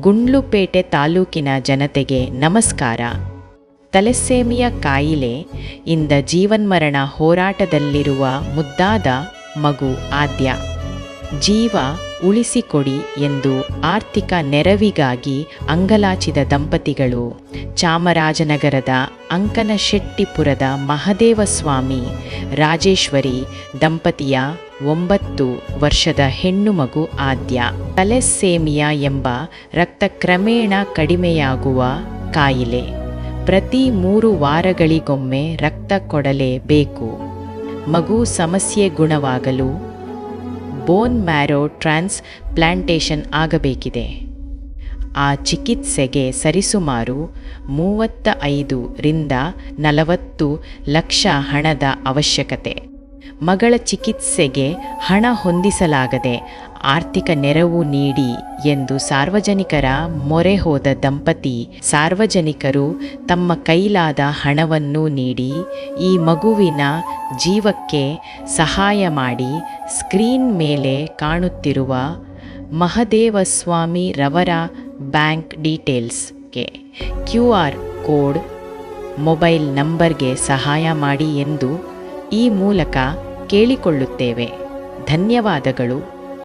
ಗುಂಡ್ಲುಪೇಟೆ ತಾಲೂಕಿನ ಜನತೆಗೆ ನಮಸ್ಕಾರ. ತಲೆಸೇಮಿಯ ಕಾಯಿಲೆ ಇಂದ ಜೀವನ್ಮರಣ ಹೋರಾಟದಲ್ಲಿರುವ ಮುದ್ದಾದ ಮಗು ಆದ್ಯ. ಜೀವ ಉಳಿಸಿಕೊಡಿ ಎಂದು ಆರ್ಥಿಕ ನೆರವಿಗಾಗಿ ಅಂಗಲಾಚಿದ ದಂಪತಿಗಳು ಚಾಮರಾಜನಗರದ ಅಂಕನಶೆಟ್ಟಿಪುರದ ಮಹದೇವಸ್ವಾಮಿ ರಾಜೇಶ್ವರಿ ದಂಪತಿಯ 9 ವರ್ಷದ ಹೆಣ್ಣು ಮಗು ಆದ್ಯ. ತಲೆಸೇಮಿಯಾ ಎಂಬ ರಕ್ತ ಕ್ರಮೇಣ ಕಡಿಮೆಯಾಗುವ ಕಾಯಿಲೆ. ಪ್ರತಿ 3 ವಾರಗಳಿಗೊಮ್ಮೆ ರಕ್ತ ಕೊಡಲೇಬೇಕು. ಮಗು ಸಮಸ್ಯೆ ಗುಣವಾಗಲು ಬೋನ್ ಮ್ಯಾರೋ ಟ್ರಾನ್ಸ್ಪ್ಲಾಂಟೇಷನ್ ಆಗಬೇಕಿದೆ. ಆ ಚಿಕಿತ್ಸೆಗೆ ಸರಿಸುಮಾರು 35 ರಿಂದ 40 ಲಕ್ಷ ಹಣದ ಅವಶ್ಯಕತೆ. ಮಗಳ ಚಿಕಿತ್ಸೆಗೆ ಹಣ ಹೊಂದಿಸಲಾಗದೆ ಆರ್ಥಿಕ ನೆರವು ನೀಡಿ ಎಂದು ಸಾರ್ವಜನಿಕರ ಮೊರೆ ಹೋದ ದಂಪತಿ ಸಾರ್ವಜನಿಕರು ತಮ್ಮ ಕೈಲಾದ ಹಣವನ್ನು ನೀಡಿ ಈ ಮಗುವಿನ ಜೀವಕ್ಕೆ ಸಹಾಯ ಮಾಡಿ ಸ್ಕ್ರೀನ್ ಮೇಲೆ ಕಾಣುತ್ತಿರುವ ಮಹದೇವಸ್ವಾಮಿ ರವರ ಬ್ಯಾಂಕ್ ಡೀಟೇಲ್ಸ್ಗೆ QR ಕೋಡ್ ಮೊಬೈಲ್ ನಂಬರ್ಗೆ ಸಹಾಯ ಮಾಡಿ ಎಂದು ಈ ಮೂಲಕ ಕೇಳಿಕೊಳ್ಳುತ್ತೇವೆ. ಧನ್ಯವಾದಗಳು.